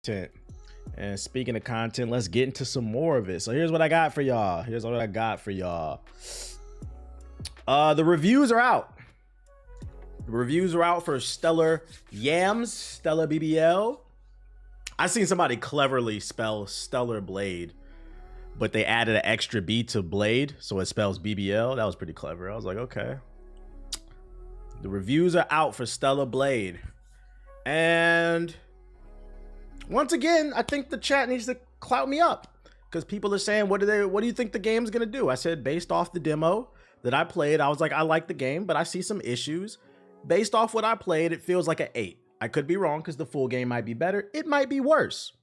content. And speaking of content, let's get into some more of it. So here's what I got for y'all. The reviews are out. The reviews are out for Stellar Yams, Stellar BBL. I seen somebody cleverly spell Stellar Blade, but they added an extra B to Blade, so it spells BBL. That was pretty clever. I was like, okay. The reviews are out for Stellar Blade. And once again, I think the chat needs to clout me up, because people are saying, what do you think the game's gonna do? I said, based off the demo that I played, I was like, I like the game, but I see some issues. Based off what I played, it feels like an 8. I could be wrong, because the full game might be better. It might be worse.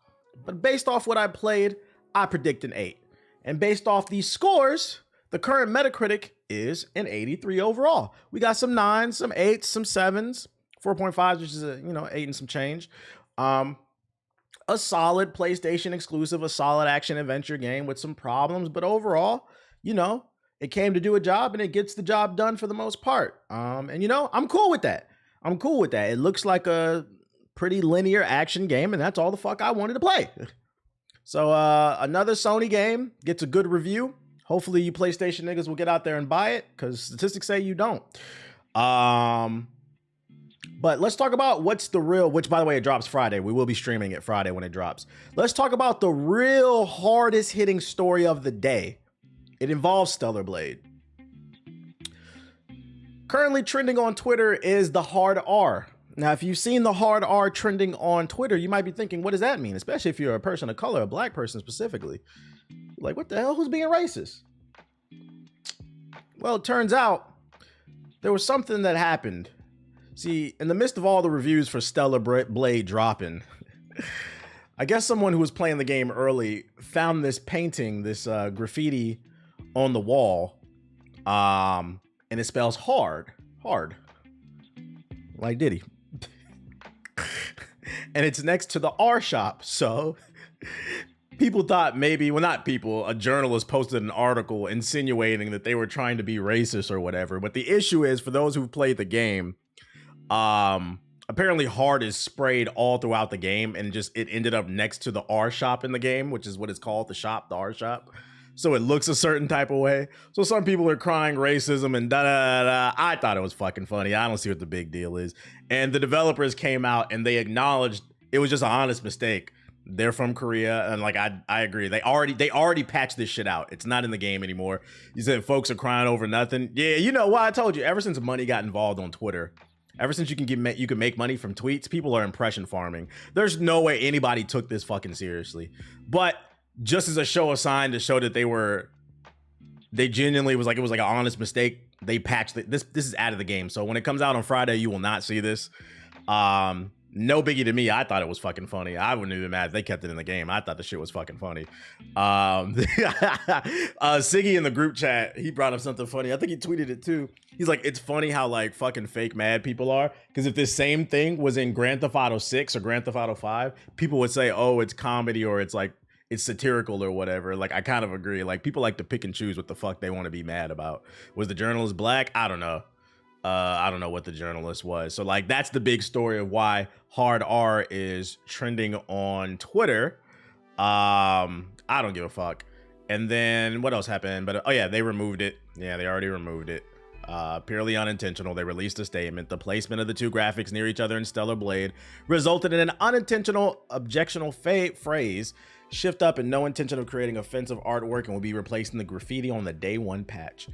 But based off what I played, I predict an 8. And based off these scores, the current Metacritic is an 83 overall. We got some 9s, some 8s, some 7s, 4.5s, which is 8 and some change. A solid PlayStation exclusive, a solid action adventure game with some problems, but overall, it came to do a job and it gets the job done for the most part. And I'm cool with that. It looks like a pretty linear action game, and that's all the fuck I wanted to play. So another Sony game gets a good review. Hopefully you PlayStation niggas will get out there and buy it, because statistics say you don't. But let's talk about what's the real, which by the way, it drops Friday. We will be streaming it Friday when it drops. Let's talk about the real hardest hitting story of the day. It involves Stellar Blade. Currently trending on Twitter is the hard R. Now, if you've seen the hard R trending on Twitter, you might be thinking, what does that mean? Especially if you're a person of color, a black person specifically. Like, what the hell? Who's being racist? Well, it turns out there was something that happened. See, in the midst of all the reviews for Stellar Blade dropping, I guess someone who was playing the game early found this painting, this graffiti on the wall, and it spells hard, like Diddy. And it's next to the R shop. So people thought maybe, well, not people, a journalist posted an article insinuating that they were trying to be racist or whatever. But the issue is, for those who played the game, apparently hard is sprayed all throughout the game, and it ended up next to the R shop in the game, which is what it's called, the R shop. So it looks a certain type of way. So some people are crying racism and da-da-da-da. I thought it was fucking funny. I don't see what the big deal is. And the developers came out and they acknowledged it was just an honest mistake. They're from Korea, and like I agree. They already patched this shit out. It's not in the game anymore. You said folks are crying over nothing. Yeah, you know why? I told you, ever since money got involved on Twitter, ever since you can make money from tweets, people are impression farming. There's no way anybody took this fucking seriously. But just as a show of sign to show that they genuinely was like, it was like an honest mistake, they patched it. This is out of the game. So when it comes out on Friday, you will not see this. No biggie to me. I thought it was fucking funny. I wouldn't even mad if they kept it in the game. I thought the shit was fucking funny. Siggy in the group chat, he brought up something funny. I think he tweeted it too. He's like, it's funny how like fucking fake mad people are. Because if this same thing was in Grand Theft Auto 6 or Grand Theft Auto 5, people would say, oh, it's comedy, or it's like, it's satirical or whatever. Like, I kind of agree. Like, people like to pick and choose what the fuck they want to be mad about. Was the journalist black? I don't know. I don't know what the journalist was. So like, that's the big story of why hard R is trending on Twitter. I don't give a fuck. And then what else happened? But oh yeah, they removed it. Yeah, they already removed it. Purely unintentional. They released a statement. The placement of the two graphics near each other in Stellar Blade resulted in an unintentional objectionable phrase shift up and no intention of creating offensive artwork, and will be replacing the graffiti on the day one patch.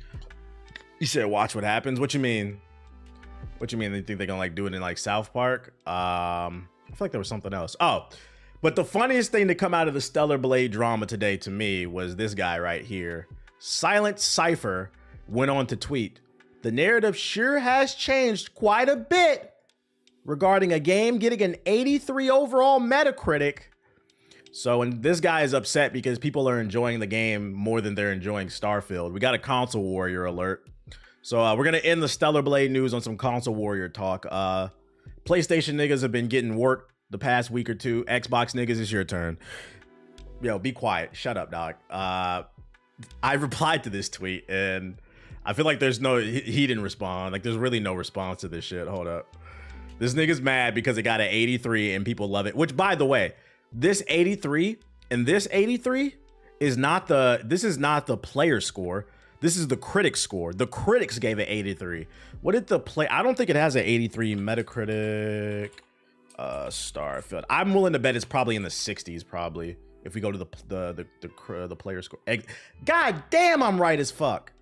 You said, watch what happens. What you mean? What you mean? They think they're gonna like do it in like South Park? I feel like there was something else. Oh, but the funniest thing to come out of the Stellar Blade drama today to me was this guy right here. Silent Cypher went on to tweet, the narrative sure has changed quite a bit regarding a game getting an 83 overall Metacritic. So, and this guy is upset because people are enjoying the game more than they're enjoying Starfield. We got a console warrior alert. So we're going to end the Stellar Blade news on some console warrior talk. PlayStation niggas have been getting work the past week or two. Xbox niggas, it's your turn. Yo, be quiet. Shut up, dog. I replied to this tweet and I feel like there's no, he didn't respond. Like, there's really no response to this shit. Hold up. This nigga's mad because it got an 83 and people love it. Which, by the way, This 83 and this 83 is not the, this is not the player score. This is the critic score. The critics gave it 83. What did the play? I don't think it has an 83 Metacritic Starfield. I'm willing to bet it's probably in the 60s, probably. If we go to the player score. God damn, I'm right as fuck.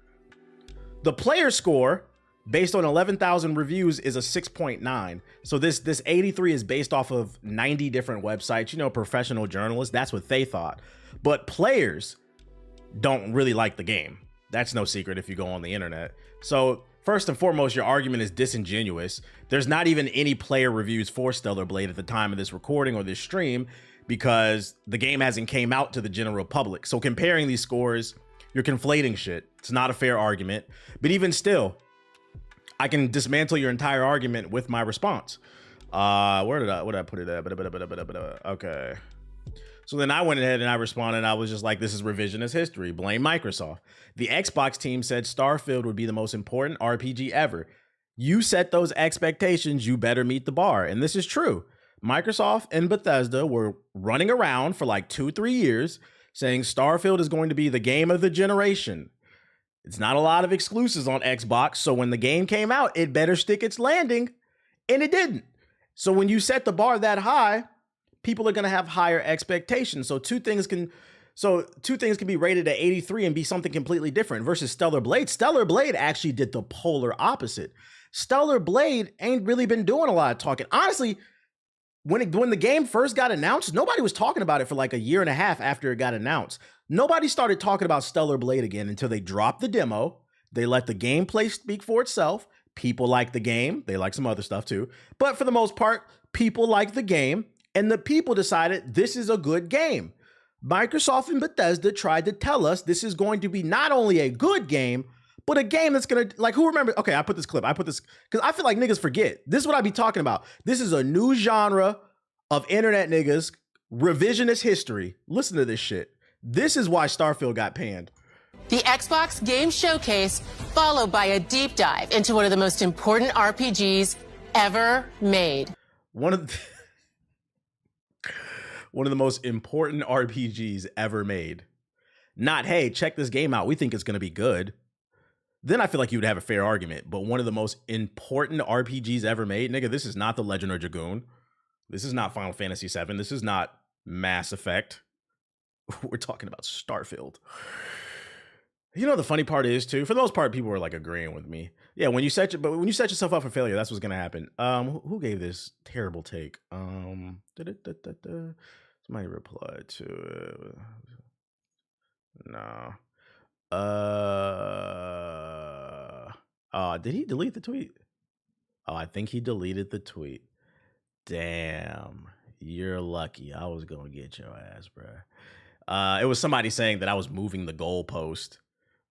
The player score based on 11,000 reviews is a 6.9. So this 83 is based off of 90 different websites, you know, professional journalists. That's what they thought. But players don't really like the game. That's no secret if you go on the internet. So first and foremost, your argument is disingenuous. There's not even any player reviews for Stellar Blade at the time of this recording or this stream because the game hasn't came out to the general public. So comparing these scores, you're conflating shit. It's not a fair argument. But even still, I can dismantle your entire argument with my response. Where did I put it at? Okay. So then I went ahead and I responded. I was just like, this is revisionist history. Blame Microsoft. The Xbox team said Starfield would be the most important RPG ever. You set those expectations, you better meet the bar. And this is true. Microsoft and Bethesda were running around for like 2-3 years saying Starfield is going to be the game of the generation. It's not a lot of exclusives on Xbox. So when the game came out, it better stick its landing. And it didn't. So when you set the bar that high, people are going to have higher expectations. So two things can be rated at 83 and be something completely different versus Stellar Blade. Stellar Blade actually did the polar opposite. Stellar Blade ain't really been doing a lot of talking. Honestly, when the game first got announced, nobody was talking about it for like a year and a half after it got announced. Nobody started talking about Stellar Blade again until they dropped the demo. They let the gameplay speak for itself. People like the game. They like some other stuff too. But for the most part, people like the game. And the people decided this is a good game. Microsoft and Bethesda tried to tell us this is going to be not only a good game, but a game that's going to, like, who remember? Okay, I put this clip. I put this because I feel like niggas forget. This is what I be talking about. This is a new genre of internet niggas, revisionist history. Listen to this shit. This is why Starfield got panned. The Xbox Game Showcase, followed by a deep dive into one of the most important RPGs ever made. One of the most important RPGs ever made. Not, hey, check this game out. We think it's going to be good. Then I feel like you would have a fair argument. But one of the most important RPGs ever made, nigga, this is not The Legend of Dragoon. This is not Final Fantasy VII. This is not Mass Effect. We're talking about Starfield. You know, the funny part is too, for the most part, people were like agreeing with me. Yeah, when you set yourself up for failure, that's what's gonna happen. Who gave this terrible take? Somebody replied to it. No. Did he delete the tweet? Oh, I think he deleted the tweet. Damn, you're lucky. I was gonna get your ass, bro. It was somebody saying that I was moving the goalpost.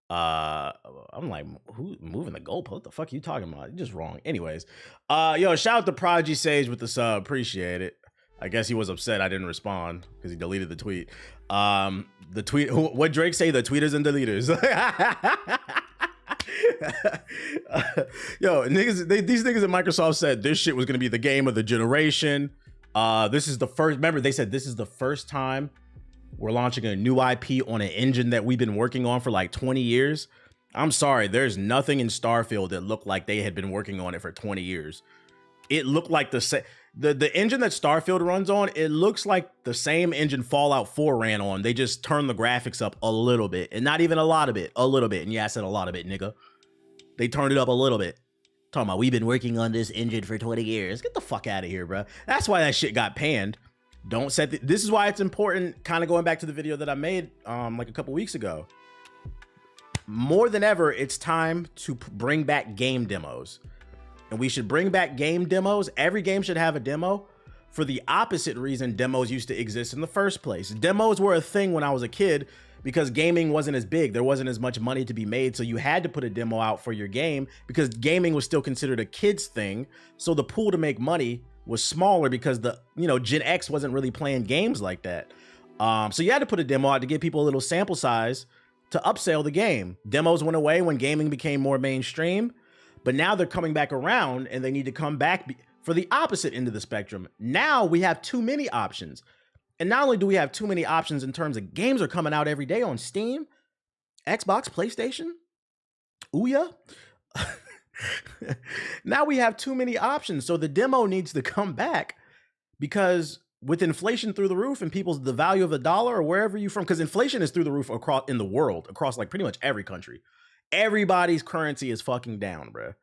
I'm like, who moving the goalpost? What the fuck are you talking about? You're just wrong. Anyways, yo, shout out to Prodigy Sage with the sub. Appreciate it. I guess he was upset I didn't respond because he deleted the tweet. The tweet, what Drake say? The tweeters and deleters. Yo, niggas, these niggas at Microsoft said this shit was gonna be the game of the generation. This is the first. Remember, they said this is the first time we're launching a new IP on an engine that we've been working on for like 20 years. I'm sorry, there's nothing in Starfield that looked like they had been working on it for 20 years. It looked like the engine that Starfield runs on, it looks like the same engine Fallout 4 ran on. They just turned the graphics up a little bit, and not even a lot of it, a little bit. And yeah, I said a lot of it, nigga. They turned it up a little bit. Talking about, we've been working on this engine for 20 years. Get the fuck out of here, bro. That's why that shit got panned. Don't set this is why it's important, kind of going back to the video that I made like a couple weeks ago. More than ever, it's time to bring back game demos. And we should bring back game demos. Every game should have a demo for the opposite reason demos used to exist in the first place. Demos were a thing when I was a kid because gaming wasn't as big. There wasn't as much money to be made. So you had to put a demo out for your game because gaming was still considered a kid's thing. So the pool to make money was smaller because Gen X wasn't really playing games like that. So you had to put a demo out to give people a little sample size to upsell the game. Demos went away when gaming became more mainstream, but now they're coming back around and they need to come back for the opposite end of the spectrum. Now we have too many options. And not only do we have too many options in terms of games are coming out every day on Steam, Xbox, PlayStation, Ouya. Now we have too many options. So the demo needs to come back, because with inflation through the roof and the value of the dollar or wherever you're from, because inflation is through the roof across in the world, across like pretty much every country. Everybody's currency is fucking down, bro.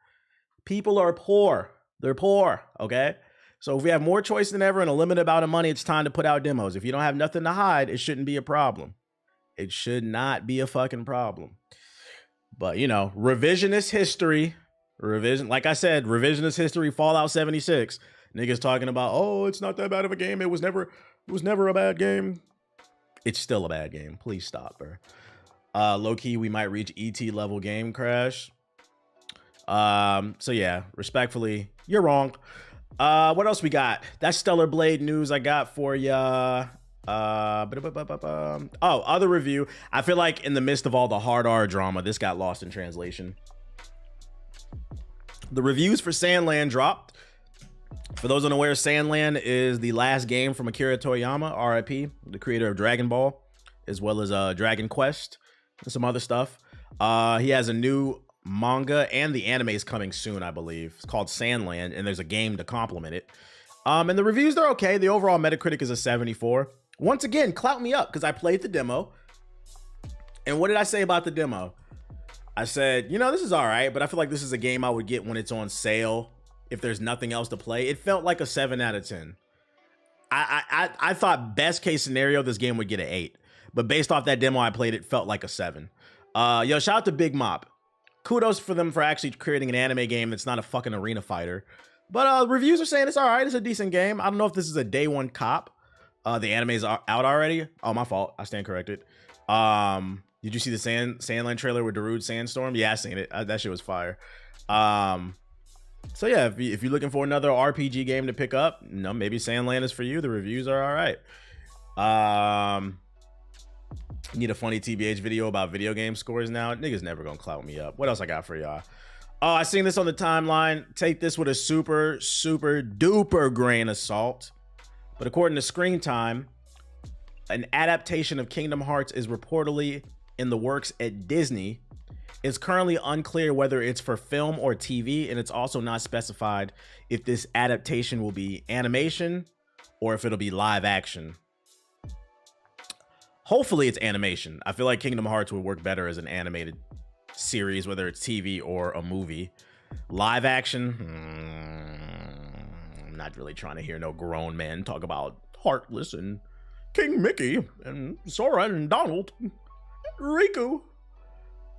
People are poor. They're poor, okay? So if we have more choice than ever and a limited amount of money, it's time to put out demos. If you don't have nothing to hide, it shouldn't be a problem. It should not be a fucking problem. But, you know, revisionist history, like I said, revisionist history, Fallout 76. Niggas talking about, oh, it's not that bad of a game. It was never a bad game. It's still a bad game. Please stop, bro. Low key, we might reach ET level game crash. So yeah, respectfully, you're wrong. What else we got? That's Stellar Blade news I got for ya. Other review. I feel like in the midst of all the hard R drama, this got lost in translation. The reviews for Sandland dropped. For those unaware, Sandland is the last game from Akira Toriyama, RIP, the creator of Dragon Ball, as well as Dragon Quest and some other stuff. He has a new manga, and the anime is coming soon, I believe. It's called Sandland, and there's a game to complement it. And the reviews are okay. The overall Metacritic is a 74. Once again, clout me up, because I played the demo. And what did I say about the demo? I said, you know, this is all right, but I feel like this is a game I would get when it's on sale, if there's nothing else to play. It felt like a 7 out of 10. I thought best case scenario, this game would get an 8. But based off that demo I played, it felt like a 7. Yo, shout out to Big Mop. Kudos for them for actually creating an anime game that's not a fucking arena fighter. But reviews are saying it's all right. It's a decent game. I don't know if this is a day one cop. The anime's out already. Oh, my fault. I stand corrected. Did you see the Sandland trailer with Darude Sandstorm? Yeah, I seen it. That shit was fire. So yeah, if you're looking for another RPG game to pick up, maybe Sandland is for you. The reviews are all right. Need a funny TBH video about video game scores now. Niggas never gonna clout me up. What else I got for y'all? Oh, I seen this on the timeline. Take this with a super, super duper grain of salt. But according to Screen Time, an adaptation of Kingdom Hearts is reportedly in the works at Disney. It's currently unclear whether it's for film or TV, and it's also not specified if this adaptation will be animation or if it'll be live action. Hopefully it's animation. I feel like Kingdom Hearts would work better as an animated series, whether it's TV or a movie. Live action, I'm not really trying to hear no grown men talk about Heartless and King Mickey and Sora and Donald, and Riku.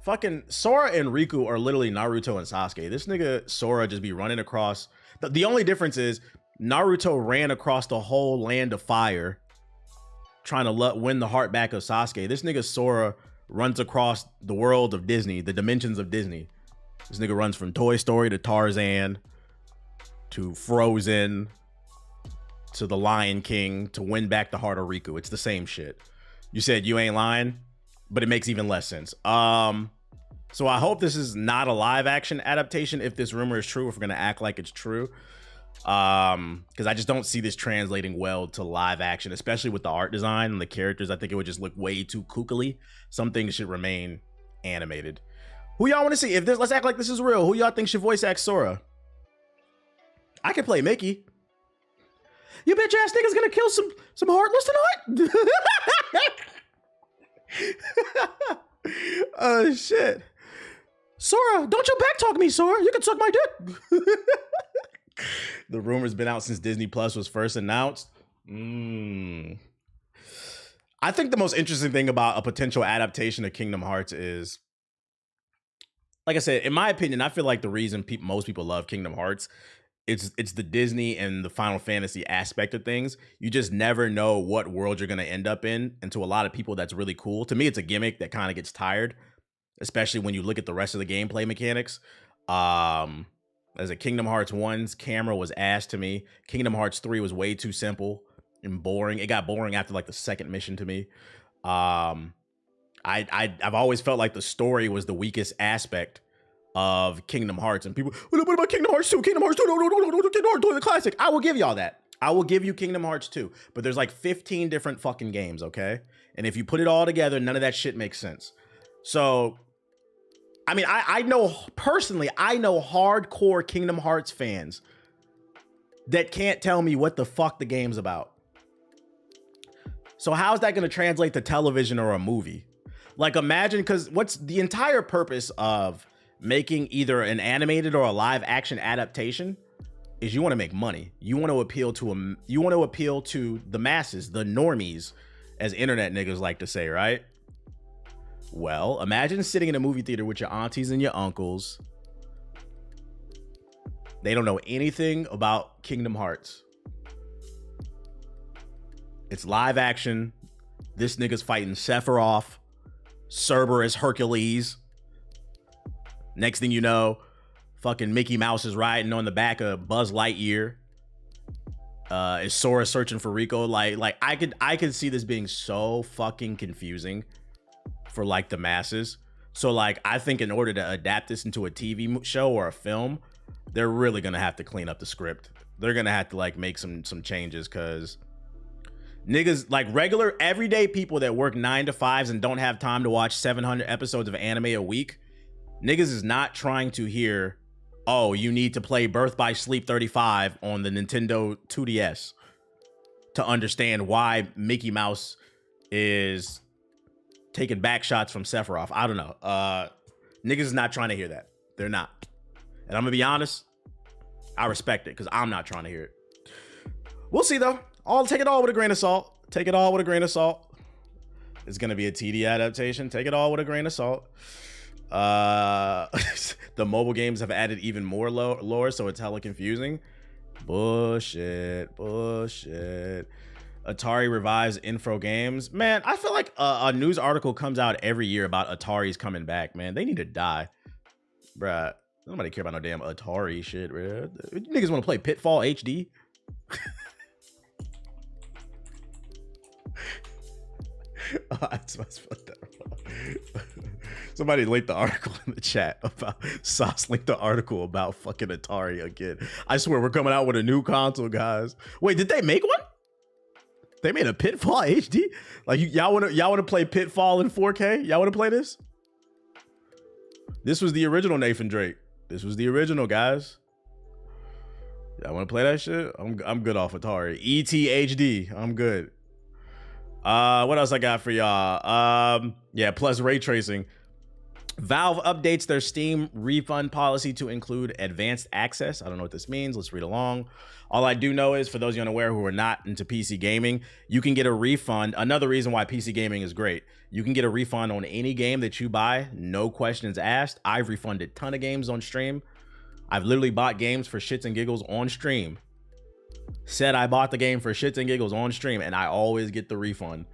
Fucking Sora and Riku are literally Naruto and Sasuke. This nigga Sora just be running across. The only difference is Naruto ran across the whole land of fire trying to win the heart back of Sasuke. This nigga Sora runs across the world of Disney, the dimensions of Disney. This nigga runs from Toy Story to Tarzan to Frozen to the Lion King to win back the heart of Riku. It's the same shit. You said you ain't lying, but it makes even less sense. So I hope this is not a live action adaptation. If this rumor is true, if we're gonna act like it's true, because I just don't see this translating well to live action, especially with the art design and the characters. I think it would just look way too kookily. Some things should remain animated. Who y'all want to see? If this, let's act like this is real. Who y'all think should voice act Sora? I can play Mickey. You bitch ass nigga's gonna kill some Heartless tonight? Oh shit. Sora, don't you backtalk me, Sora. You can suck my dick. The rumor's been out since Disney Plus was first announced. I think the most interesting thing about a potential adaptation of Kingdom Hearts is, like I said, in my opinion, I feel like the reason most people love Kingdom Hearts, it's the Disney and the Final Fantasy aspect of things. You just never know what world you're going to end up in. And to a lot of people, that's really cool. To me, it's a gimmick that kind of gets tired, especially when you look at the rest of the gameplay mechanics. As a Kingdom Hearts 1's camera was ass to me. Kingdom Hearts 3 was way too simple and boring. It got boring after like the second mission to me. I've always felt like the story was the weakest aspect of Kingdom Hearts, and people, what about Kingdom Hearts 2? Kingdom Hearts 2, no, Kingdom Hearts 2, the classic. I will give y'all that. I will give you Kingdom Hearts 2, but there's like 15 different fucking games, okay? And if you put it all together, none of that shit makes sense. So, I mean, I know personally, I know hardcore Kingdom Hearts fans that can't tell me what the fuck the game's about. So how's that going to translate to television or a movie? Like, imagine, because what's the entire purpose of making either an animated or a live action adaptation is you want to make money. You want to appeal to the masses, the normies, as internet niggas like to say, right? Well, imagine sitting in a movie theater with your aunties and your uncles. They don't know anything about Kingdom Hearts. It's live action. This nigga's fighting Sephiroth. Cerberus, Hercules. Next thing you know, fucking Mickey Mouse is riding on the back of Buzz Lightyear. Is Sora searching for Rico? Like I could see this being so fucking confusing for like the masses. So like I think in order to adapt this into a TV show or a film, they're really gonna have to clean up the script. They're gonna have to like make some changes, because niggas, like regular everyday people that work 9 to 5s and don't have time to watch 700 episodes of anime a week, niggas is not trying to hear, oh, you need to play Birth by Sleep 35 on the Nintendo 2DS to understand why Mickey Mouse is taking back shots from Sephiroth. I don't know. Niggas is not trying to hear that. They're not. And I'm gonna be honest, I respect it, because I'm not trying to hear it. We'll see though. Take it all with a grain of salt. Take it all with a grain of salt. It's gonna be a TD adaptation. Take it all with a grain of salt. The mobile games have added even more lore, so it's hella confusing. Bullshit. Atari revives Info Games. Man, I feel like a news article comes out every year about Atari's coming back, man. They need to die. Bruh, nobody care about no damn Atari shit, bruh. You niggas want to play Pitfall HD? Somebody linked the article in the chat about Sauce linked the article about fucking Atari again. I swear we're coming out with a new console, guys. Wait, did they make one? They made a Pitfall HD? Like y'all want to play Pitfall in 4K? Y'all want to play this? This was the original Nathan Drake. This was the original, guys. Y'all want to play that shit? I'm good off Atari. ET HD. I'm good. What else I got for y'all? Yeah, plus ray tracing. Valve updates their Steam refund policy to include advanced access. I don't know what this means. Let's read along. All I do know is, for those of you unaware who are not into PC gaming, you can get a refund. Another reason why PC gaming is great. You can get a refund on any game that you buy, no questions asked. I've refunded a ton of games on stream. I've literally bought games for shits and giggles on stream. Said I bought the game for shits and giggles on stream, and I always get the refund.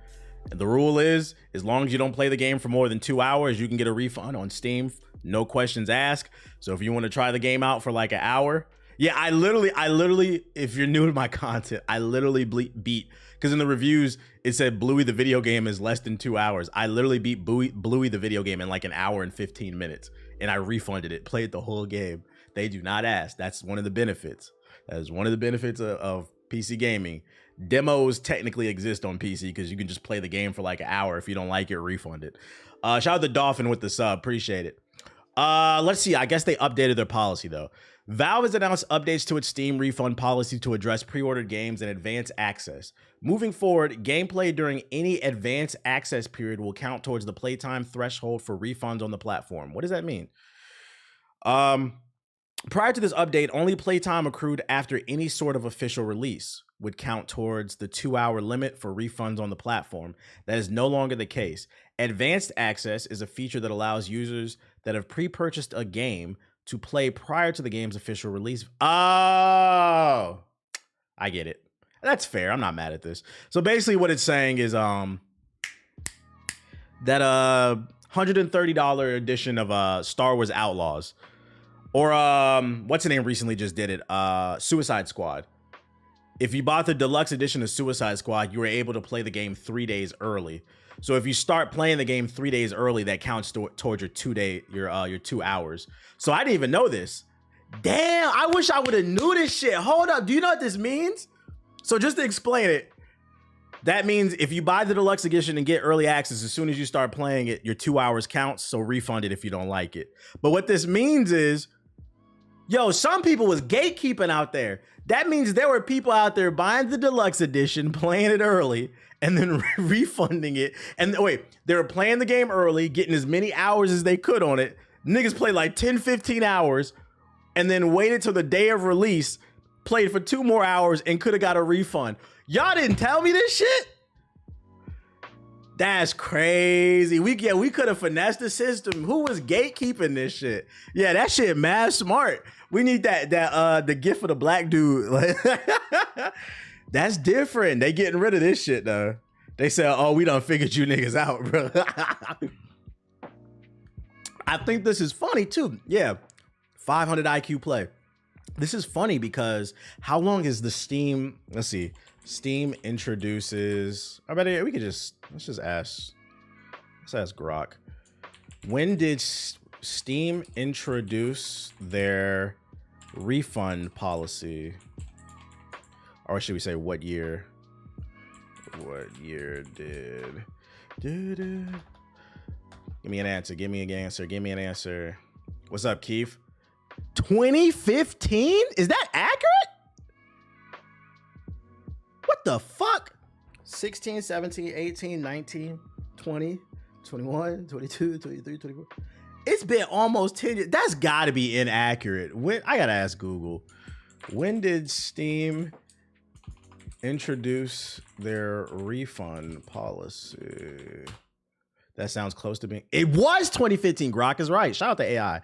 And the rule is, as long as you don't play the game for more than 2 hours, you can get a refund on Steam. No questions asked. So if you want to try the game out for like an hour. Yeah, I literally, if you're new to my content, I literally beat, because in the reviews, it said Bluey the video game is less than 2 hours. I literally beat Bluey the video game in like an hour and 15 minutes. And I refunded it, played the whole game. They do not ask. That's one of the benefits. That is one of the benefits of PC gaming. Demos technically exist on PC because you can just play the game for like an hour. If you don't like it, refund it. Shout out to Dolphin with the sub. Appreciate it. Let's see. I guess they updated their policy though. Valve has announced updates to its Steam refund policy to address pre-ordered games and advanced access. Moving forward, gameplay during any advanced access period will count towards the playtime threshold for refunds on the platform. What does that mean? Prior to this update, only playtime accrued after any sort of official release would count towards the 2-hour limit for refunds on the platform. That is no longer the case. Advanced access is a feature that allows users that have pre-purchased a game to play prior to the game's official release. Oh, I get it. That's fair. I'm not mad at this. So basically what it's saying is that $130 edition of Star Wars Outlaws, or what's the name recently just did it? Suicide Squad. If you bought the deluxe edition of Suicide Squad, you were able to play the game 3 days early. So if you start playing the game 3 days early, that counts towards your 2 hours. So I didn't even know this. Damn, I wish I would have knew this shit. Hold up, do you know what this means? So just to explain it, that means if you buy the deluxe edition and get early access, as soon as you start playing it, your 2 hours counts, so refund it if you don't like it. But what this means is, yo, some people was gatekeeping out there. That means there were people out there buying the deluxe edition, playing it early, and then refunding it. And wait, they were playing the game early, getting as many hours as they could on it. Niggas played like 10, 15 hours, and then waited till the day of release, played for 2 more hours, and could have got a refund. Y'all didn't tell me this shit? That's crazy. We could have finessed the system. Who was gatekeeping this shit? Yeah, that shit mad smart. We need the gift of the black dude. That's different. They getting rid of this shit though. They said, oh, we done figured you niggas out, bro. I think this is funny too. Yeah, 500 IQ play. This is funny because how long is the Steam? Let's see. Steam introduces. I bet we could let's just ask. Let's ask Grok. When did Steam introduce their refund policy? Or should we say what year? What year did? Give me an answer. Give me an answer. Give me an answer. What's up, Keith? 2015? Is that accurate? What the fuck? 16, 17, 18, 19, 20, 21, 22, 23, 24. It's been almost 10 years. That's got to be inaccurate. I got to ask Google. When did Steam introduce their refund policy? That sounds close to being. It was 2015. Grok is right. Shout out to AI.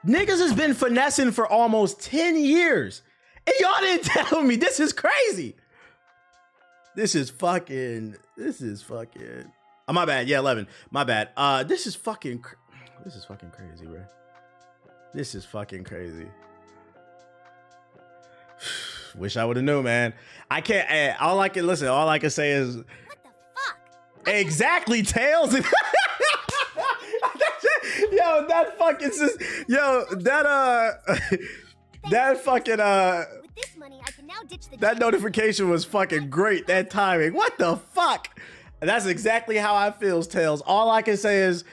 Niggas has been finessing for almost 10 years. And y'all didn't tell me. This is crazy. This is fucking. Oh, my bad. Yeah, 11. My bad. This is fucking crazy, bro. This is fucking crazy. Wish I would have known, man. I can't. All I can say is. What the fuck? Exactly, Tails. Yo, that fucking. Yo, that fucking. With this money, I can now ditch the that notification was fucking great. That timing. What the fuck? And that's exactly how I feel, Tails. All I can say is.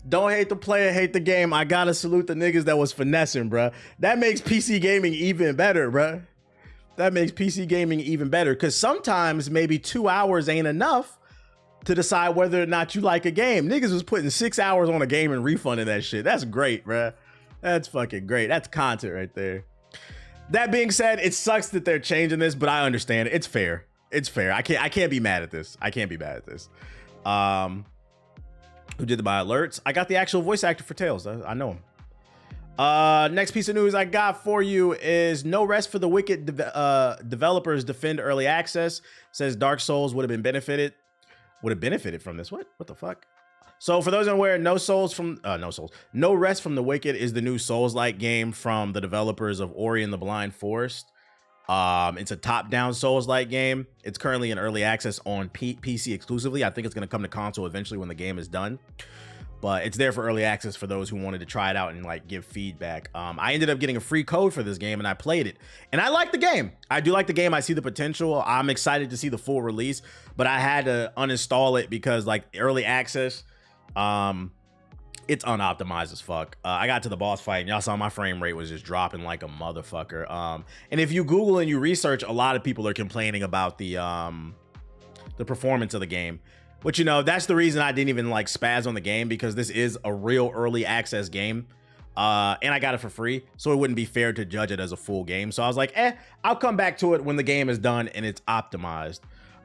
Don't hate the player, hate the game. I gotta salute the niggas that was finessing, bruh. That makes PC gaming even better, bruh. That makes PC gaming even better. Because sometimes maybe 2 hours ain't enough to decide whether or not you like a game. Niggas was putting 6 hours on a game and refunding that shit. That's great, bruh. That's fucking great. That's content right there. That being said, it sucks that they're changing this, but I understand it. It's fair. It's fair. I can't be mad at this. I can't be mad at this. Who did the buy alerts? I got the actual voice actor for Tails. I know him. Next piece of news I got for you is no rest for the wicked developers defend early access. Says Dark Souls would have benefited from this. What the fuck? So for those unaware, no rest from the wicked is the new Souls-like game from the developers of Ori and the Blind Forest. It's a top-down Souls-like game. It's currently in early access on PC exclusively. I think it's going to come to console eventually when the game is done. But it's there for early access for those who wanted to try it out and like give feedback. I ended up getting a free code for this game and I played it. And I like the game. I do like the game. I see the potential. I'm excited to see the full release. But I had to uninstall it because like early access, it's unoptimized as fuck. I got to the boss fight and y'all saw my frame rate was just dropping like a motherfucker. And if you Google and you research, a lot of people are complaining about the performance of the game. But you know, that's the reason I didn't even like spaz on the game, because this is a real early access game. And I got it for free, so it wouldn't be fair to judge it as a full game. So I was like, I'll come back to it when the game is done and it's optimized.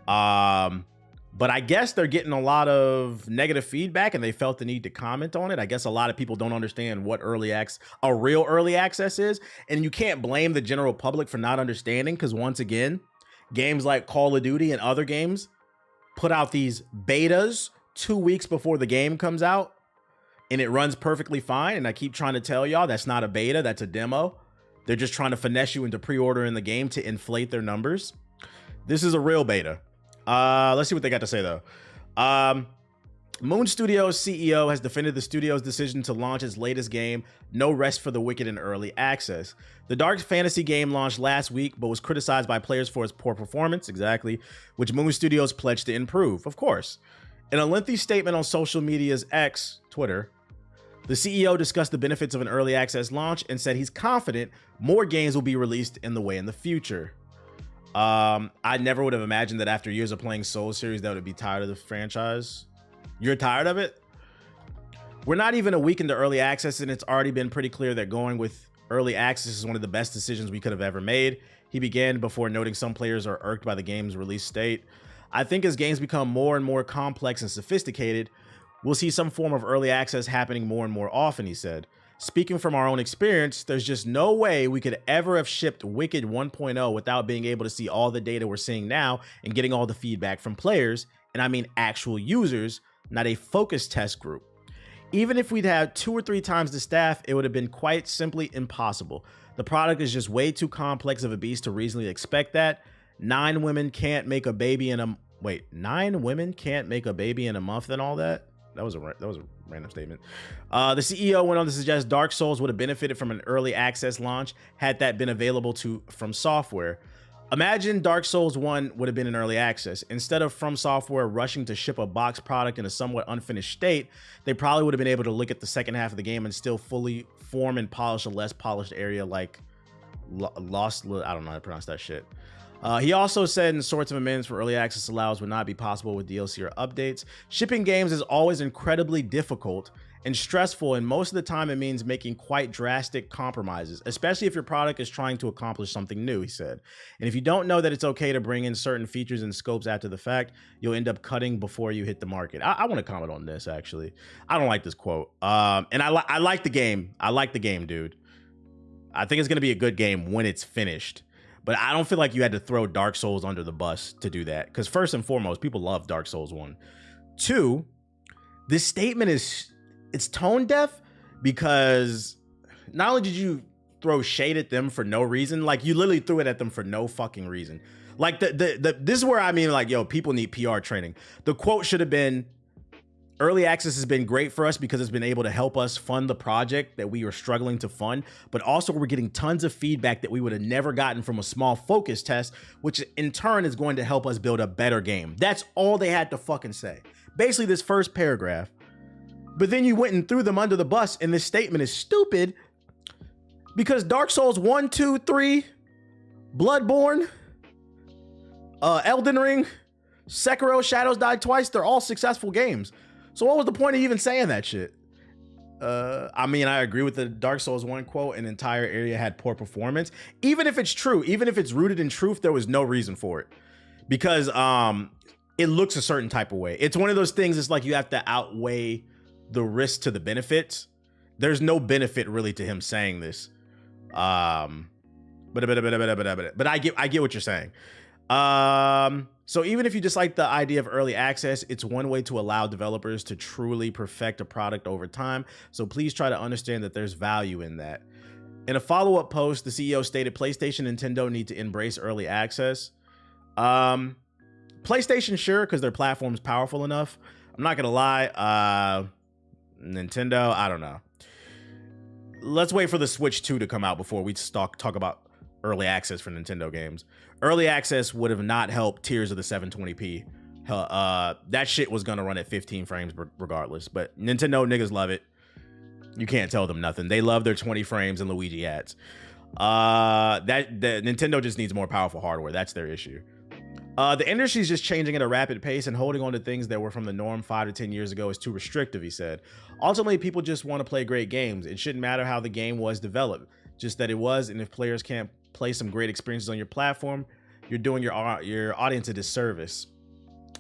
But I guess they're getting a lot of negative feedback and they felt the need to comment on it. I guess a lot of people don't understand what a real early access is. And you can't blame the general public for not understanding, because once again, games like Call of Duty and other games put out these betas 2 weeks before the game comes out and it runs perfectly fine. And I keep trying to tell y'all that's not a beta, that's a demo. They're just trying to finesse you into pre-ordering the game to inflate their numbers. This is a real beta. Let's see what they got to say though. Moon Studios CEO has defended the studio's decision to launch its latest game, No Rest for the Wicked, in early access. The dark fantasy game launched last week, but was criticized by players for its poor performance, exactly, which Moon Studios pledged to improve, of course. In a lengthy statement on social media's X, Twitter, the CEO discussed the benefits of an early access launch and said he's confident more games will be released in the future. I never would have imagined that after years of playing Souls series that would be tired of the franchise. You're tired of it? We're not even a week into early access, and it's already been pretty clear that going with early access is one of the best decisions we could have ever made. He began before noting some players are irked by the game's release state. I think as games become more and more complex and sophisticated, we'll see some form of early access happening more and more often, he said. Speaking from our own experience, there's just no way we could ever have shipped Wicked 1.0 without being able to see all the data we're seeing now and getting all the feedback from players, and I mean actual users, not a focus test group. Even if we'd had 2 or 3 times the staff, it would have been quite simply impossible. The product is just way too complex of a beast to reasonably expect that. 9 women can't make a baby in a... Wait, 9 women can't make a baby in a month and all that? That was a random statement. The CEO went on to suggest Dark Souls would have benefited from an early access launch had that been available to From Software. Imagine Dark Souls 1 would have been in early access. Instead of From Software rushing to ship a box product in a somewhat unfinished state, they probably would have been able to look at the second half of the game and still fully form and polish a less polished area like Lost... I don't know how to pronounce that shit. He also said in sorts of amendments for early access allows would not be possible with DLC or updates. Shipping games is always incredibly difficult and stressful, and most of the time it means making quite drastic compromises, especially if your product is trying to accomplish something new, he said. And if you don't know that it's okay to bring in certain features and scopes after the fact, you'll end up cutting before you hit the market. I want to comment on this, actually. I don't like this quote. And I like the game. I like the game, dude. I think it's going to be a good game when it's finished. But I don't feel like you had to throw Dark Souls under the bus to do that. Because first and foremost, people love Dark Souls 1. 2, this statement it's tone deaf because not only did you throw shade at them for no reason, like you literally threw it at them for no fucking reason. Like this is where I mean, like, yo, people need PR training. The quote should have been, early access has been great for us because it's been able to help us fund the project that we are struggling to fund, but also we're getting tons of feedback that we would have never gotten from a small focus test, which in turn is going to help us build a better game. That's all they had to fucking say. Basically, this first paragraph. But then you went and threw them under the bus, and this statement is stupid because Dark Souls 1, 2, 3, Bloodborne, Elden Ring, Sekiro, Shadows Die Twice, they're all successful games. So what was the point of even saying that shit? I mean, I agree with the Dark Souls 1 quote. An entire area had poor performance. Even if it's true, even if it's rooted in truth, there was no reason for it. Because it looks a certain type of way. It's one of those things, it's like you have to outweigh the risk to the benefits. There's no benefit really to him saying this. But I get what you're saying. So even if you dislike the idea of early access, it's one way to allow developers to truly perfect a product over time. So please try to understand that there's value in that. In a follow-up post, the CEO stated PlayStation and Nintendo need to embrace early access. PlayStation, sure, because their platform's powerful enough. I'm not gonna lie. Nintendo, I don't know. Let's wait for the Switch 2 to come out before we talk about early access for Nintendo games. Early access would have not helped Tears of the 720p. That shit was gonna run at 15 frames regardless. But Nintendo niggas love it. You can't tell them nothing. They love their 20 frames and Luigi ads. Nintendo just needs more powerful hardware. That's their issue. The industry is just changing at a rapid pace, and holding on to things that were from the norm 5 to 10 years ago is too restrictive, he said. Ultimately, people just want to play great games. It shouldn't matter how the game was developed, just that it was, and if players can't play some great experiences on your platform, you're doing your audience a disservice.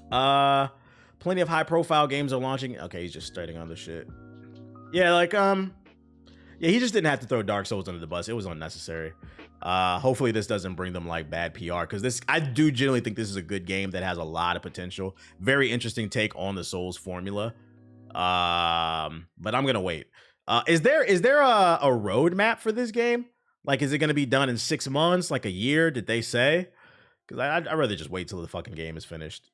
Plenty of high-profile games are launching. Okay, he's just starting on the shit. Yeah, like, yeah, he just didn't have to throw Dark Souls under the bus. It was unnecessary. Hopefully this doesn't bring them like bad PR, because I do genuinely think this is a good game that has a lot of potential. Very interesting take on the Souls formula. But I'm gonna wait. Is there a roadmap for this game? Like, is it gonna be done in 6 months, like a year? Did they say? Because I'd rather just wait till the fucking game is finished.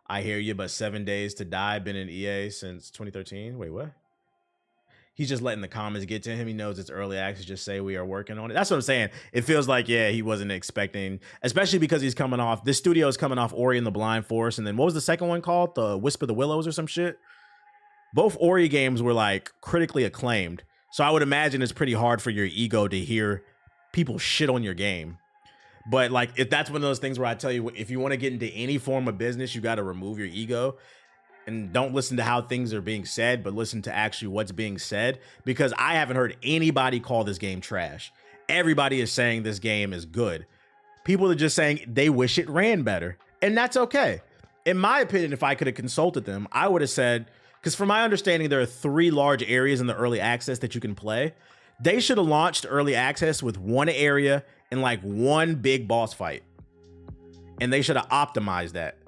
I hear you, but 7 Days to Die been in EA since 2013. Wait, what? He's just letting the comments get to him. He knows it's early access. Just say we are working on it. That's what I'm saying. It feels like, yeah, he wasn't expecting, especially because he's coming off, this studio is coming off Ori and the Blind Forest. And then what was the second one called? The Whisper the Willows or some shit? Both Ori games were like critically acclaimed. So I would imagine it's pretty hard for your ego to hear people shit on your game. But like, if that's one of those things where I tell you, if you want to get into any form of business, you got to remove your ego. And don't listen to how things are being said, but listen to actually what's being said, because I haven't heard anybody call this game trash. Everybody is saying this game is good. People are just saying they wish it ran better, and that's okay. In my opinion, if I could have consulted them, I would have said, because from my understanding, there are 3 large areas in the early access that you can play. They should have launched early access with one area and like one big boss fight. And they should have optimized that.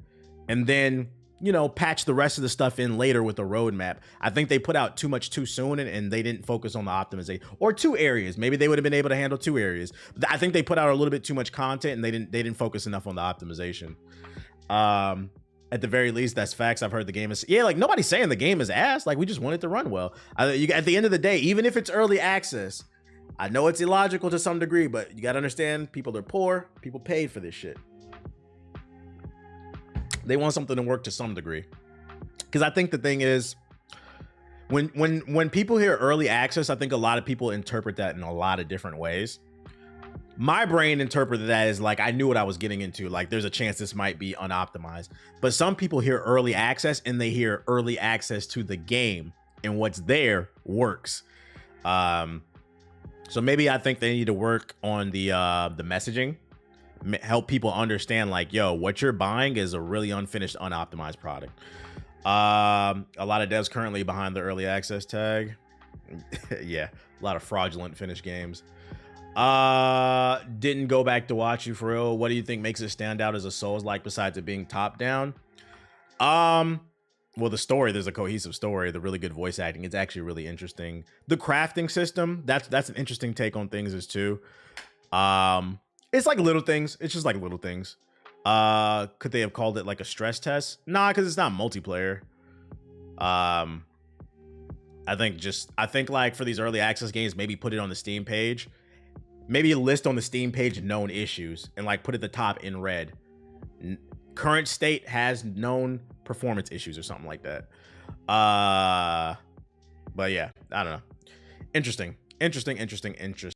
And then, you know, patch the rest of the stuff in later with the roadmap. I think they put out too much too soon, and they didn't focus on the optimization. Or 2 areas. Maybe they would have been able to handle 2 areas. I think they put out a little bit too much content, and they didn't focus enough on the optimization. At the very least, that's facts. I've heard the game is, yeah, like nobody's saying the game is ass. Like we just want it to run well. At the end of the day, even if it's early access, I know it's illogical to some degree, but you got to understand, people are poor. People paid for this shit. They want something to work to some degree. Because I think the thing is, when people hear early access, I think a lot of people interpret that in a lot of different ways. My brain interpreted that as like, I knew what I was getting into. Like there's a chance this might be unoptimized. But some people hear early access and they hear early access to the game, and what's there works. So maybe I think they need to work on the messaging. Help people understand like, yo, what you're buying is a really unfinished, unoptimized product. A lot of devs currently behind the early access tag. Yeah, a lot of fraudulent finished games. Didn't go back to watch you for real. What do you think makes it stand out as a Souls-like besides it being top down? Well, the story, there's a cohesive story, the really good voice acting. It's actually really interesting. The crafting system, that's an interesting take on things as too. It's like little things. It's just like little things. Could they have called it like a stress test? Nah, because it's not multiplayer. I think like for these early access games, maybe put it on the Steam page. Maybe list on the Steam page known issues and like put at the top in red. Current state has known performance issues or something like that. But yeah, I don't know. Interesting.